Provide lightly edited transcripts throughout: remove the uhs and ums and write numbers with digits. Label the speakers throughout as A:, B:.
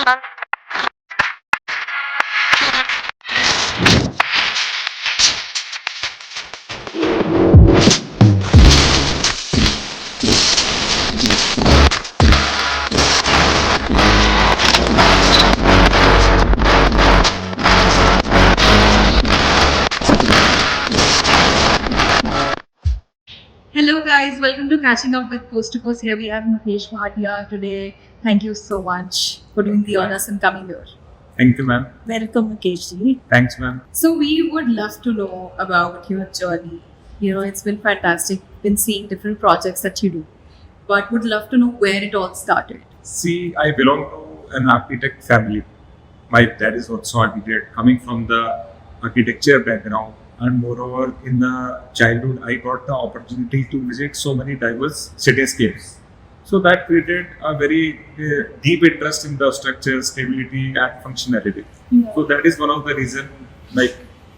A: Hello guys, welcome to Catching Up with Coast to Coast. Here we have Mukesh Bhatia today. Thank you so much for doing the honors and coming here.
B: Thank you, ma'am.
A: Welcome, Mukesh ji.
B: Thanks, ma'am.
A: So we would love to know about your journey. You know, it's been fantastic. Been seeing different projects that you do, but would love to know where it all started.
B: See, I belong to an architect family. My dad is also architect, coming from the architecture background. And moreover, in the childhood, I got the opportunity to visit so many diverse cityscapes. So that created a very deep interest in the structure, stability, and functionality.
A: Yeah.
B: So that is one of the reasons,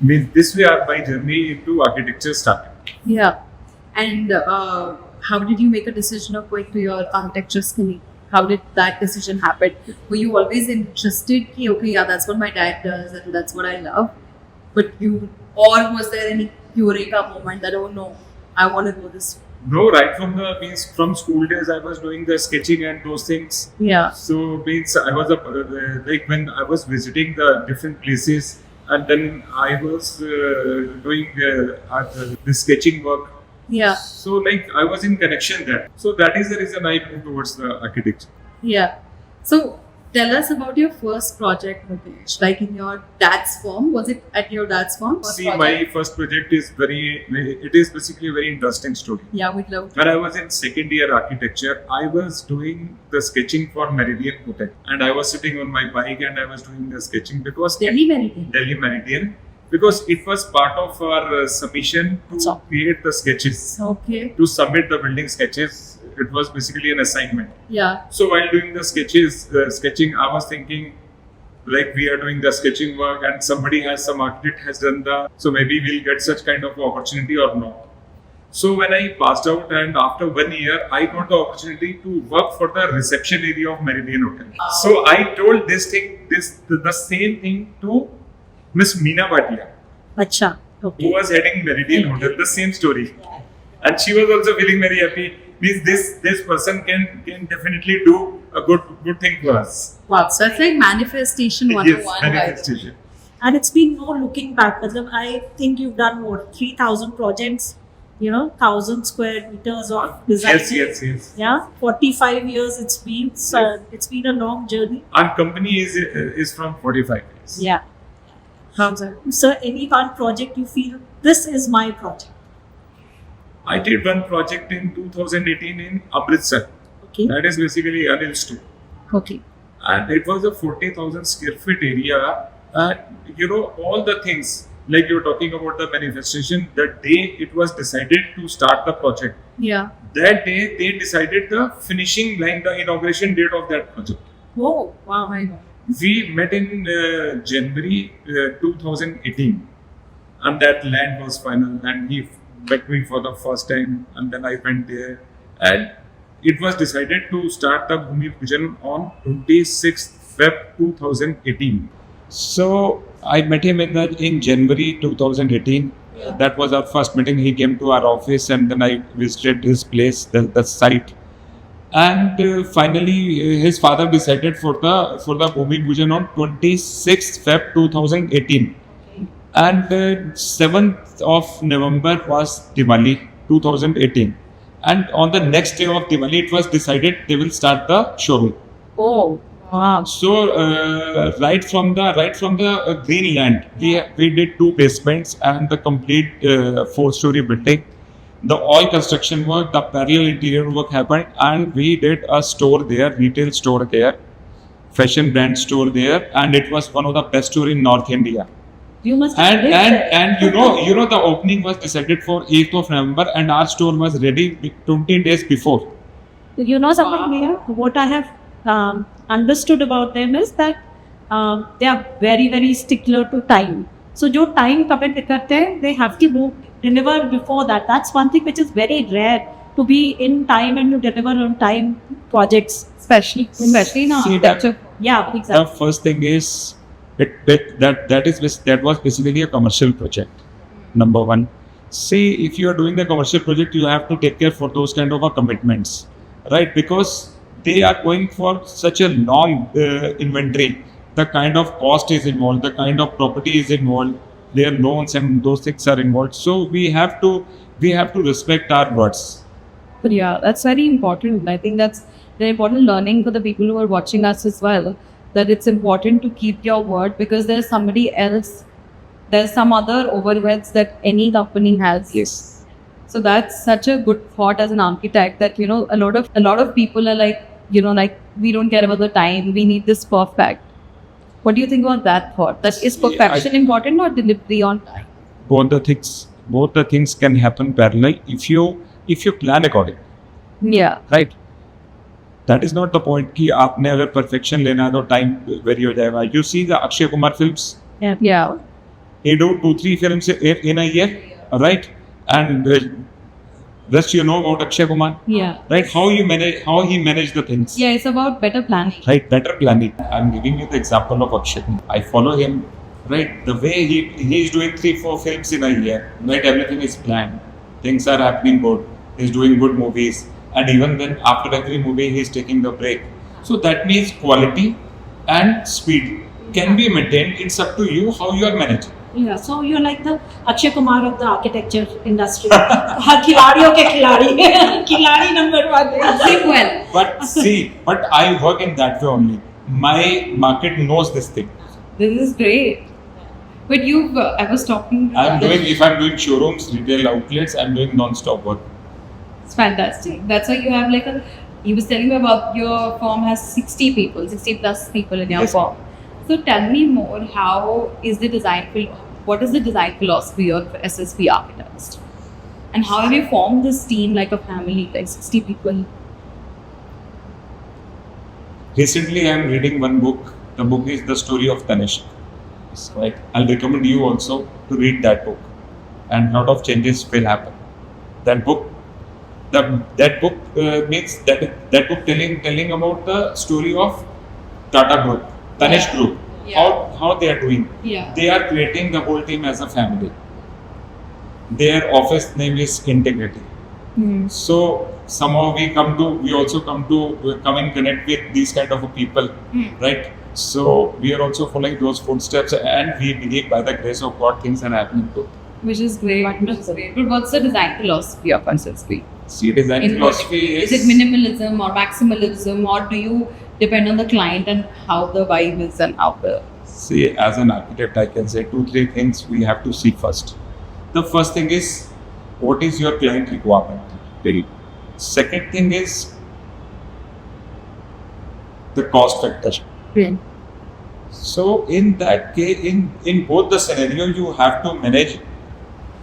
B: this way my journey into architecture started.
A: Yeah. And how did you make a decision of going to your architecture school? How did that decision happen? Were you always interested? Okay, yeah, that's what my dad does and that's what I love. Or was there any eureka moment that, oh no, I want to do this?
B: No, right from school days, I was doing the sketching and those things.
A: Yeah.
B: So I was when I was visiting the different places, and then I was doing the sketching work.
A: Yeah.
B: So I was in connection there. So that is the reason I moved towards the architecture.
A: Yeah. So tell us about your first project, Mukesh. Like in your dad's firm. Was it at your dad's firm?
B: See, my first project is basically a very interesting story.
A: Yeah, we'd love to.
B: When I was in second year architecture, I was doing the sketching for Meridian Hotel. And I was sitting on my bike and I was doing the sketching because
A: Delhi Meridian.
B: Delhi Meridian. Because it was part of our submission to create the sketches.
A: Okay.
B: To submit the building sketches. It was basically an assignment.
A: Yeah.
B: So while doing the sketching, I was thinking, we are doing the sketching work and some architect has done so maybe we'll get such kind of opportunity or no. So when I passed out and after 1 year, I got the opportunity to work for the reception area of Meridian Hotel. So I told the same thing to Miss Meena Bhatia.
A: Acha. Okay.
B: Who was heading Meridian Hotel, the same story. And she was also feeling very happy. Means this person can definitely do a good thing for us.
A: Wow, so it's like manifestation 101.
B: Yes, manifestation.
C: And it's been no looking back. I think you've done more 3,000 projects, 1,000 square meters of design.
B: Yes.
C: Yeah, 45 years it's been. So it's been a long journey.
B: Our company is from 45 years.
C: Yeah. So any one project you feel, this is my project?
B: I did one project in 2018 in Amritsar.
C: Okay.
B: That is basically Anil Store.
A: Okay.
B: And it was a 40,000 square feet area. And all the things, like you're talking about the manifestation, the day it was decided to start the project.
A: Yeah.
B: That day they decided the finishing line, the inauguration date of that project.
C: Oh, wow.
A: My God.
B: We met in January 2018. And that land was final and he met me for the first time, and then I went there, and it was decided to start the Bhumi Pujan on 26th Feb 2018. So I met him in January 2018. That was our first meeting. He came to our office, and then I visited his place, the site, and finally his father decided for the Bhumi Pujan on 26th Feb 2018. And 7th of November was Diwali 2018. And on the next day of Diwali, it was decided they will start the showroom.
A: Oh, wow.
B: So right from the green land, we did 2 basements and the complete 4-story building. The all construction work, the parallel interior work happened, and we did a store there, retail store there, fashion brand store there, and it was one of the best store in North India.
C: You must
B: and the opening was decided for 8th of November, and our store was ready 20 days before.
C: Something what I have understood about them is that they are very, very stickler to time. So, जो time commit करते हैं, they have to deliver before that. That's one thing which is very rare, to be in time and to deliver on time projects.
A: Especially in architecture.
C: Yeah,
B: The
C: exactly.
B: first thing is that was basically a commercial project. Number one. See, if you are doing the commercial project, you have to take care for those kind of commitments, right? Because they are going for such a long inventory. The kind of cost is involved, the kind of property is involved, their loans and those things are involved. So we have to respect our words.
C: Yeah, that's very important. I think that's an important learning for the people who are watching us as well. That it's important to keep your word because there's somebody else, there's some other overheads that any company has.
B: Yes.
C: So that's such a good thought as an architect that a lot of people are like, like we don't care about the time, we need this perfect. What do you think about that thought? That is
B: Yeah,
C: perfection important or delivery on time?
B: Both the things can happen parallel if you plan accordingly.
C: Yeah.
B: Right that is not the point कि आपने अगर perfection लेना है तो time very हो जाएगा you see the Akshay Kumar films
C: Yeah.
B: he do 2-3 films in a year right and rest you know about Akshay Kumar
C: Yeah.
B: right how he managed the things
C: Yeah, it's about better planning.
B: right better planning I'm giving you the example of Akshay Kumar. I follow him right the way he is doing 3-4 films in a year right everything is planned things are happening good he's doing good movies and even then after every movie he's taking the break so that means quality and speed can be maintained it's up to you how you are managing.
D: Yeah, so you're like the Akshay Kumar of the architecture industry. हर खिलाड़ियों के खिलाड़ी खिलाड़ी number 1
C: Think well.
B: But I work in that way only. My market knows this thing.
C: This is great. But I was talking.
B: If I'm doing showrooms, retail outlets, I'm doing non-stop work.
C: It's fantastic. That's why you have he was telling me about your firm has 60 plus people in your
B: Yes.
C: firm. So tell me more, what is the design philosophy of SSB Architects? And how have you formed this team like a family, like 60 people?
B: Recently, I'm reading one book. The book is The Story of Tanishq. Right. I'll recommend you also to read that book. And lot of changes will happen. That book means that book telling about the story of Tata Group, Tanishq Group,
C: Yeah.
B: how they are doing.
C: Yeah.
B: They are creating the whole team as a family. Their office name is Integrity. So somehow we also come in connect with these kind of people, right? So we are also following those footsteps, and we believe by the grace of God things are happening too.
C: Which is great. But what's the design philosophy of SSB?
B: See, design philosophy
C: Is it minimalism or maximalism, or do you depend on the client and how the vibe is and how the...
B: See, as an architect, I can say 2-3 things we have to see first. The first thing is, what is your client requirement? Second thing is the cost factor.
C: Yeah.
B: So in that case, in both the scenario, you have to manage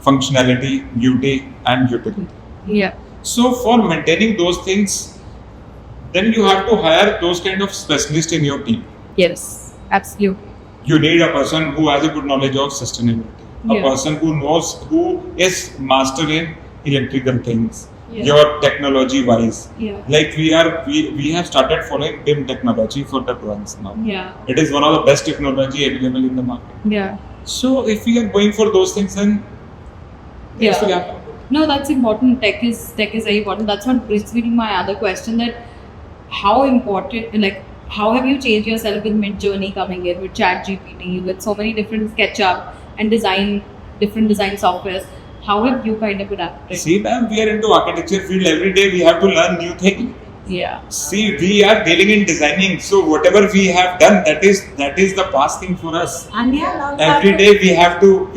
B: functionality, beauty, and utility.
C: Yeah.
B: So for maintaining those things, then you have to hire those kind of specialists in your team.
C: Yes, absolutely.
B: You need a person who has a good knowledge of sustainability, a
C: Yeah.
B: person who is master in electrical things,
C: Yeah.
B: your technology wise.
C: Yeah.
B: Like we have started following BIM technology for the drawings now.
C: Yeah.
B: It is one of the best technology available in the market.
C: Yeah.
B: So if we are going for those things, then things will happen.
C: No, that's important. Tech is very important. That's what brings me to my other question, that how important, how have you changed yourself with Mid-Journey coming in, with ChatGPT, with so many different SketchUp and different design softwares? How have you kind of adapted?
B: See, ma'am, we are into architecture field. Every day we have to learn new things.
C: Yeah.
B: See, we are dealing in designing, so whatever we have done, that is the past thing for us.
D: And yeah, now you
B: Every
D: have to-
B: day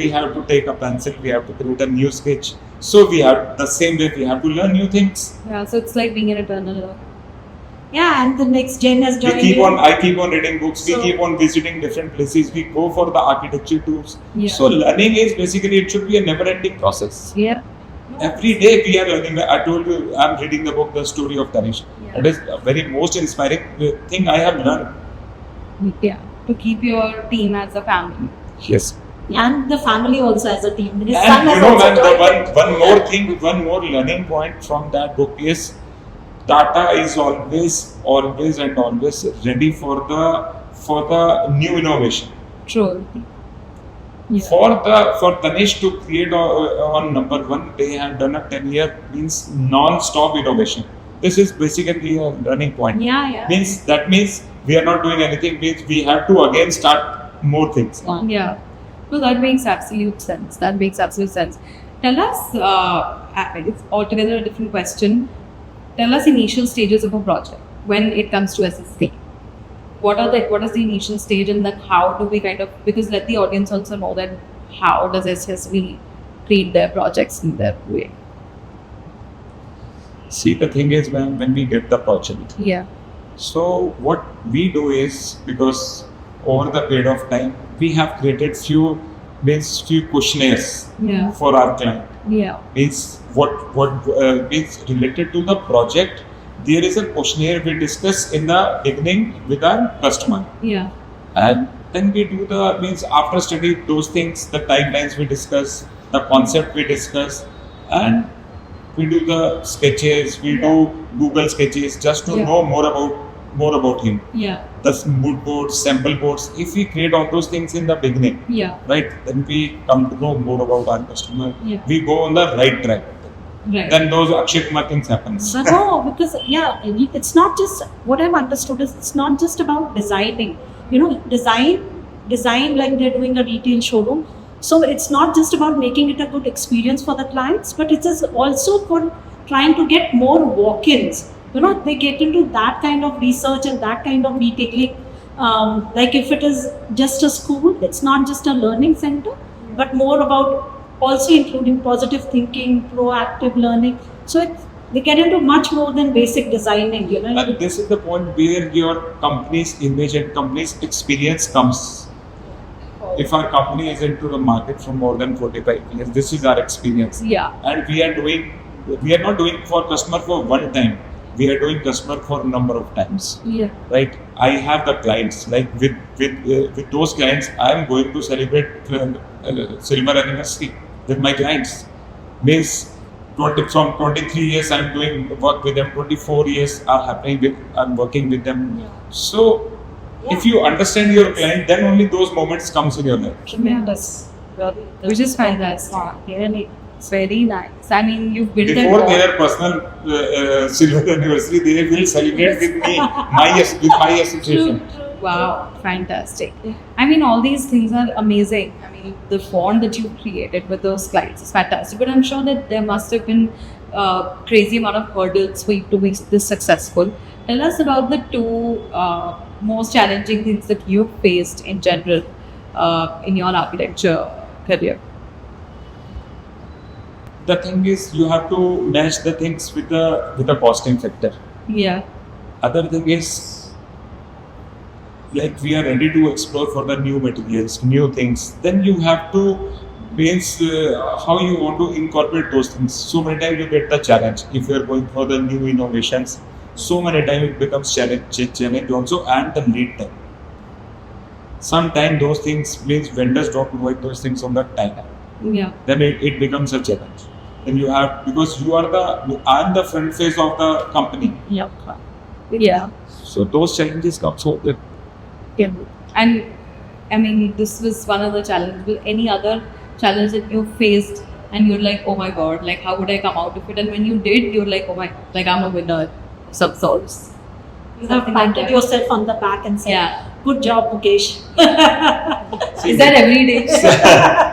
B: we have to take a pencil, we have to create a new sketch. So we have the same way we have to learn new things.
C: Yeah, so it's like being an eternal learner.
D: Yeah, and the next gen has joined you.
B: I keep on reading books. We
D: So-
B: keep on visiting different places. We go for the architecture tours.
C: Yeah.
B: So learning is basically, it should be a never-ending process.
C: Yeah.
B: Every day we are learning. I told you, I'm reading the book, The Story of Tanishq.
C: Yeah.
B: That is a very most inspiring thing I have learned.
C: Yeah. To keep your team as a family.
B: Yes.
D: And the family also as a team. His son
B: And
D: has
B: you know,
D: also
B: man,
D: joined.
B: one more learning point from that book is Tata is always ready for the new innovation.
A: True.
B: For Tanish to create on number one, they have done a 10-year means non-stop innovation. This is basically a running point.
D: Yeah.
B: That means we are not doing anything. Means we have to again start more things.
A: Yeah. No, that makes absolute sense. Tell us, it's altogether a different question. Tell us initial stages of a project when it comes to SSB. What is the initial stage, and then how do we because let the audience also know that how does SSB treat their projects in their way?
B: See, the thing is when we get the project.
A: Yeah.
B: So what we do is, because over the period of time we have created few questionnaires for our client.
A: Yeah.
B: Means means related to the project. There is a questionnaire we discuss in the beginning with our customer.
A: Yeah.
B: And then we do after study those things, the timelines we discuss, the concept we discuss, and we do the sketches, we do Google sketches just to know more about him.
A: Yeah.
B: The mood boards, sample boards. If we create all those things in the beginning, right, then we come to know more about our customer.
A: Yeah.
B: We go on the right track.
A: Right.
B: Then those Akshay Kumar things happens.
D: No, because it's not just what I've understood is it's not just about designing. Design like they're doing a retail showroom. So it's not just about making it a good experience for the clients, but it is also for trying to get more walk-ins. They get into that kind of research and that kind of detailing. Like if it is just a school, it's not just a learning center, but more about also including positive thinking, proactive learning. So they get into much more than basic designing.
B: And this is the point where your company's image and company's experience comes. If our company is into the market for more than 45 years, this is our experience.
A: Yeah.
B: And we are not doing for customer for one time. We are doing customer for a number of times.
A: Yeah.
B: Right. I have the clients, like with those clients, I am going to celebrate silver anniversary with my clients. Means from 23 years I am doing work with them. 24 years are happening I'm working with them.
A: Yeah.
B: So if you understand your client, then only those moments comes in your life.
A: Tremendous. Which is fantastic. Really. It's very nice. I mean, you've built
B: Before their personal silver anniversary, they will celebrate with me, with my association.
A: Wow, fantastic. I mean, all these things are amazing. I mean, the bond that you've created with those clients is fantastic. But I'm sure that there must have been a crazy amount of hurdles for you to make this successful. Tell us about the two most challenging things that you've faced in general in your architecture career.
B: The thing is, you have to match the things with the costing factor.
A: Yeah.
B: Other thing is, like we are ready to explore for the new materials, new things. Then you have to how you want to incorporate those things. So many times you get the challenge if you are going for the new innovations. So many times it becomes challenge also, and the lead time. Sometimes those things means vendors don't provide those things on that time.
A: Yeah.
B: Then it becomes a challenge. Then you have, because you are the front face of the company.
A: Yeah. Yeah.
B: So those challenges come. So
A: Yeah. And I mean, this was one of the challenges. Will any other challenge that you faced and you're like, oh my god, like how would I come out of it? And when you did, you're like, oh my, like I'm a winner. Some sorts.
D: You have patted yourself on the back and said,
A: Yeah.
D: good job, Mukesh.
A: Is that every day?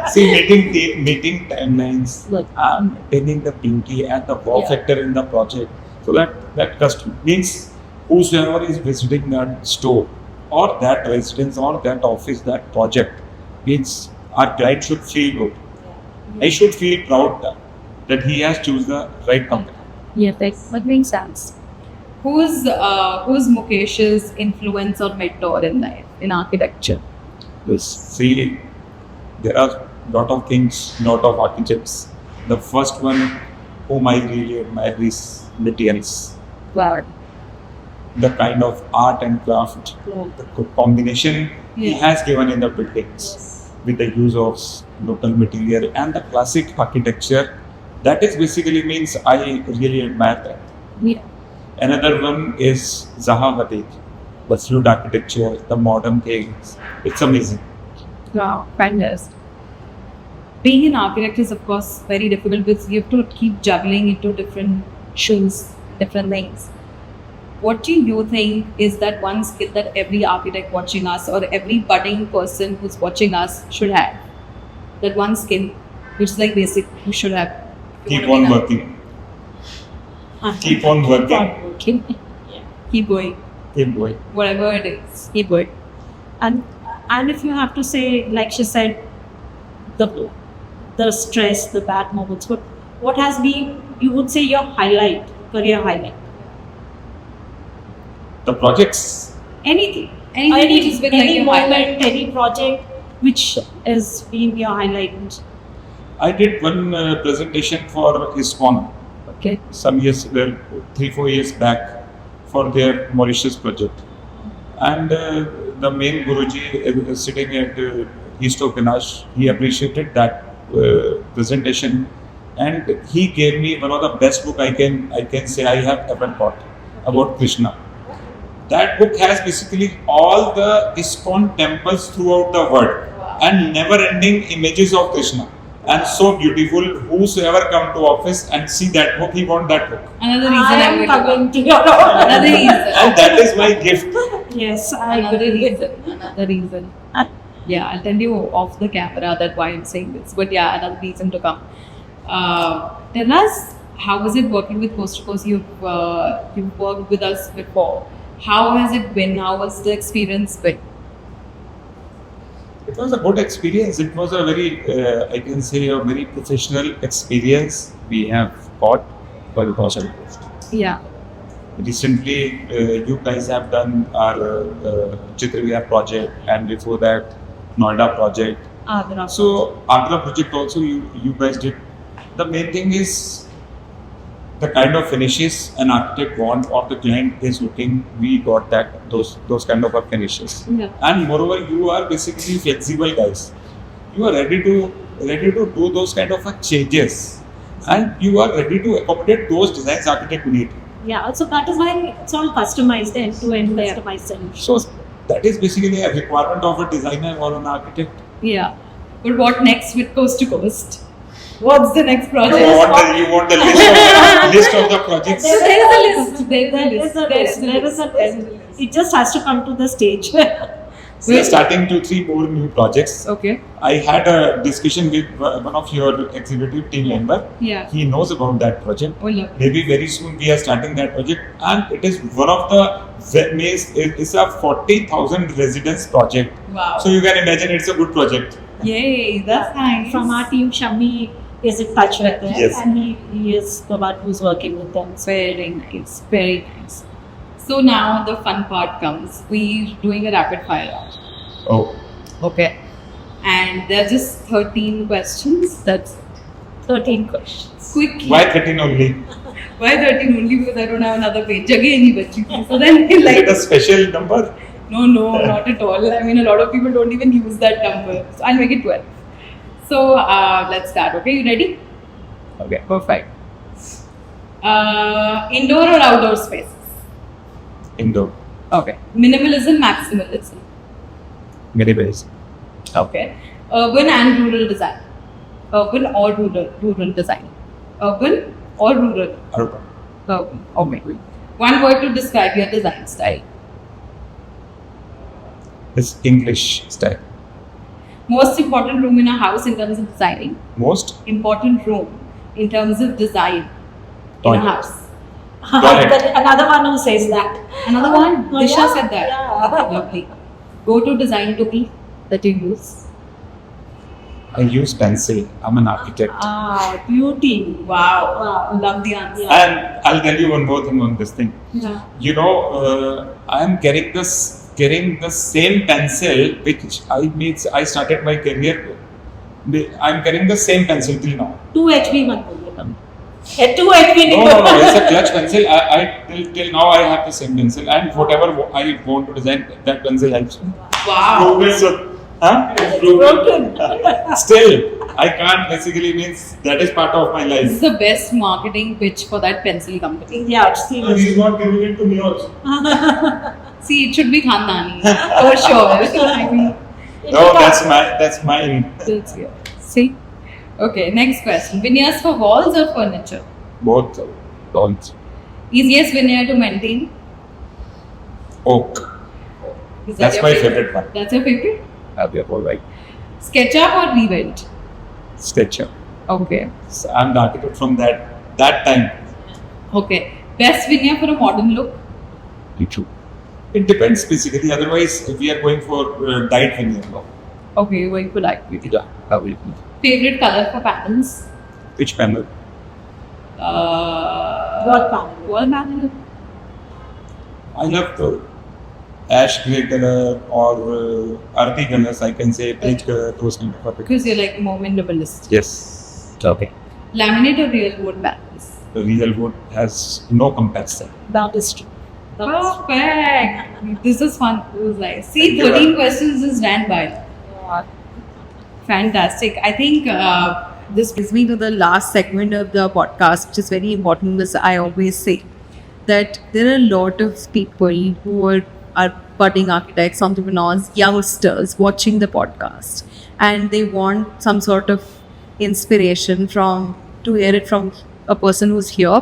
B: See, meeting timelines,
A: Look.
B: maintaining the pinky and the wow factor in the project. So that customer means whosoever is visiting that store or that residence or that office, that project, means our client should feel good. I should feel proud that he has chosen the right company.
A: Yeah, that makes sense. Who's Mukesh's influence or mentor in life, in architecture?
B: See, there are lot of things, lot of architects. The first one whom I really admire is materials.
A: Wow.
B: The kind of art and craft, the combination he has given in the buildings with the use of local material and the classic architecture. That is basically means I really admire that.
A: Yeah.
B: Another one is Zaha Hadid, the fluid architecture, the modern things. It's amazing.
A: Wow, fantastic. Being an architect is, of course, very difficult because you have to keep juggling into different shoes, different things. What do you think is that one skill that every architect watching us or every budding person who's watching us should have? That one skill, which is like basic, you should have.
B: Keep on working. Keep on working.
A: Keep going.
B: Keep going.
A: Whatever it is, keep going.
D: And if you have to say, like she said, the stress, the bad moments, what has been, you would say, your highlight, career highlight?
B: The projects.
D: Anything.
A: Anything which has been
D: any
A: like your
D: moment,
A: highlight.
D: any project which has been your highlight.
B: I did one presentation for ISKCON
A: Okay.
B: some years, 3-4 years back, for their Mauritius project. And the main Guruji is sitting at East Okinash. He appreciated that presentation, and he gave me one of the best book I can say I have ever bought about Krishna. That book has basically all the ISKCON temples throughout the world and never-ending images of Krishna. And so beautiful. Whosoever come to office and see that book, he want that book.
A: Another reason
D: I
A: I'm
D: am
A: going to
D: coming
A: go.
D: to your
A: Another reason.
B: And that is my gift.
D: Yes,
A: Another reason. Another reason. Yeah, I'll tell you off the camera that why I'm saying this. But yeah, another reason to come. Tell us, how was it working with Coast to Coast? You've worked with us before. How has it been? How was the experience been?
B: It was a good experience. It was a very, I can say, a very professional experience we have got for the Coast.
A: Yeah.
B: Recently, you guys have done our Chitraviya project, and before that, Noida project.
D: Agra.
B: So, Agra project also you guys did. The main thing is the kind of finishes an architect wants or the client is looking. We got that those kind of finishes.
A: Yeah.
B: And moreover, you are basically flexible guys. You are ready to do those kind of changes, and you are ready to accommodate those designs architect need.
D: Yeah, so that is why it's all customized, end-to-end
A: Yeah.
D: customized solution.
B: So that is basically a requirement of a designer or an architect.
A: Yeah. But what next with Coast to Coast? What's the next
B: You
A: project?
B: want the list of the projects.
A: So there is a list. There is a
D: There
A: list.
D: is a list. There is a list. It just has to come to the stage.
B: We are starting 2-3 more new projects.
A: Okay.
B: I had a discussion with one of your executive team member.
A: Yeah.
B: He knows about that project.
A: Oh, yeah.
B: Maybe very soon we are starting that project, and it is one of the it's a 40,000 residence project.
A: Wow.
B: So you can imagine it's a good project.
A: Yay, that's nice.
D: From our team, Shami is in touch with them,
B: Yes.
D: and he is the one who's working with them.
A: Very nice. Very nice. So now the fun part comes. We're doing a rapid fire round.
B: Oh,
A: Okay. And there are just 13 questions. That's
D: 13 questions.
A: quick.
B: why 13 only?
A: Why 13 only? Because I don't have another page. Jageh nahi bachi thi. So then
B: Is
A: like
B: it a special number?
A: no, not at all. I mean, a lot of people don't even use that number. So I'll make it 12. So let's start. Okay, you ready?
B: Okay.
A: Perfect. Indoor or outdoor spaces?
B: Indoor.
A: Okay. Minimalism, maximalism.
B: Very basic.
A: Okay. Urban and rural design. Urban or rural design. Urban or rural?
B: Urban.
A: Urban. Okay. One word to describe your design style.
B: It's English style.
A: Most important room in a house in terms of designing.
B: Most
A: Important room in terms of design in
B: Toilet.
A: a house.
D: Another one who says that.
A: Another one.
D: Oh,
A: Disha
D: yeah.
A: said that.
D: Yeah.
A: Lovely. Go to design tool that you use.
B: I use pencil. I'm an architect.
D: Ah, beauty.
A: Wow. Love the answer.
D: Yeah.
B: And I'll tell you one more thing on this thing.
D: Yeah.
B: You know, I am carrying the same pencil which I started my career. I'm carrying the same pencil till now.
D: 2 HB मत बोलिए. 2 HB नहीं
B: No,
D: बोलना.
B: it's a clutch pencil. I till now I have the same pencil, and whatever I want to design, that pencil helps me.
A: Wow.
B: Progress, Huh? Broken. Still, I can't basically means that is part of my
A: This
B: life.
A: is the best marketing pitch for that pencil company.
D: Yeah, seriously.
B: He's not giving it to me also.
A: See, it should be Khandani for sure. I mean,
B: No, that's mine.
A: it's here. See? Okay, next question. Veneers for walls or furniture?
B: Both don't.
A: Easiest veneer to maintain?
B: Oak.
A: Is that
B: That's
A: your
B: my favorite one.
A: That's your favorite?
B: You're all right.
A: SketchUp or Revit?
B: Sketcher.
A: Okay.
B: So I'm the architect from that time.
A: Okay. Best veneer for a modern look?
B: It depends basically. Otherwise, if we are going for dyed veneer,
A: Okay, you're going for that.
B: yeah.
A: Favorite color for panels?
B: Which panel?
D: Wall panel.
A: Wall panel.
B: I love the ash grey color or earthy colors. I can say beige color. Those kind of topics.
A: Because you're like more minimalist.
B: Yes. Okay.
A: Laminate or real wood panels?
B: The real wood has no comparison.
D: That is true.
A: Perfect. This is fun. It was like, see,
B: Thank you,
A: 13 questions just ran by. Fantastic. I think this brings me to the last segment of the podcast, which is very important. This I always say that there are a lot of people who are budding architects, entrepreneurs, youngsters watching the podcast, and they want some sort of inspiration to hear it from a person who's here,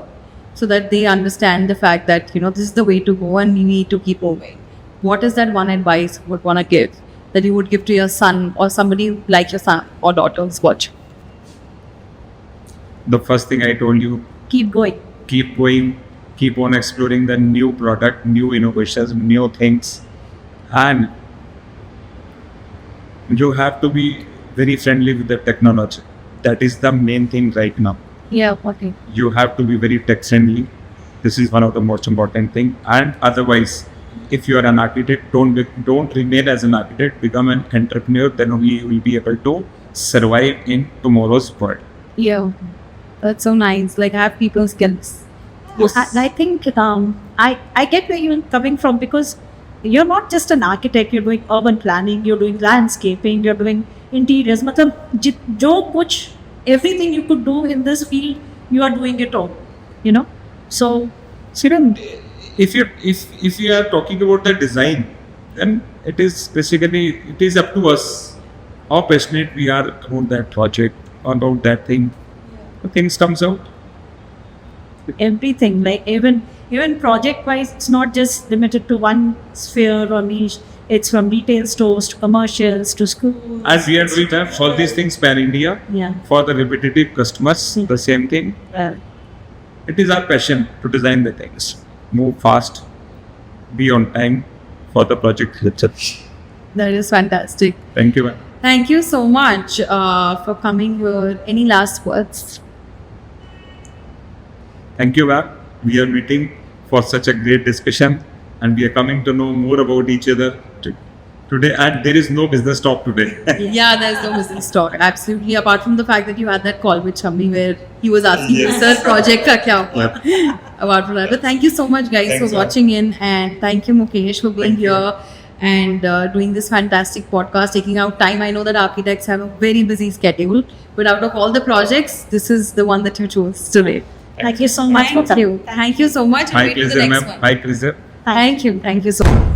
A: so that they understand the fact that this is the way to go and we need to keep moving. What is that one advice you would want to give, that you would give to your son or somebody like your son or daughter who's watching?
B: The first thing I told you,
A: Keep going.
B: keep going, keep on exploring the new product, new innovations, new things, and you have to be very friendly with the technology. That is the main thing right now.
A: Yeah, okay.
B: You have to be very tech friendly. This is one of the most important thing. And otherwise, if you are an architect, don't remain as an architect. Become an entrepreneur. Then we will be able to survive in tomorrow's world.
A: Yeah, that's so nice. Like, have people skills.
B: Yes.
C: I think I get where you're coming from, because you're not just an architect. You're doing urban planning, you're doing landscaping, you're doing interiors. मतलब जो कुछ everything you could do in this field, you are doing it all. So
B: Siren, if you are talking about the design, then it is up to us how passionate we are about that project, about that thing. The things comes out.
C: everything, like even project wise, it's not just limited to one sphere or niche. It's from retail stores to commercials to schools.
B: As we are doing that, all these things pan India
C: Yeah.
B: for the repetitive customers, the same thing. It is our passion to design the things, move fast, be on time for the project.
A: That is fantastic.
B: Thank you, ma'am.
A: Thank you so much for coming here. Any last words?
B: Thank you, ma'am. We are meeting for such a great discussion, and we are coming to know more about each other today. And there is no business talk today.
A: Yeah, there's no business talk. Absolutely. Apart from the fact that you had that call with Shammi where he was asking you,
B: Yes.
A: sir, project ka kya hua?"
B: Yep.
A: Apart from that. But thank you so much, guys,
B: Thanks,
A: for
B: ma'am.
A: watching in. And thank you, Mukesh, for being
B: Thank you.
A: here and doing this fantastic podcast, taking out time. I know that architects have a very busy schedule, but out of all the projects, this is the one that you chose today.
C: Thank you so much for
A: Thank you. Thank you so much.
B: Hi,
A: Wait till the
B: pleasure,
A: next
B: ma'am.
A: one.
B: Hi, pleasure.
A: Thank you. Thank you so much.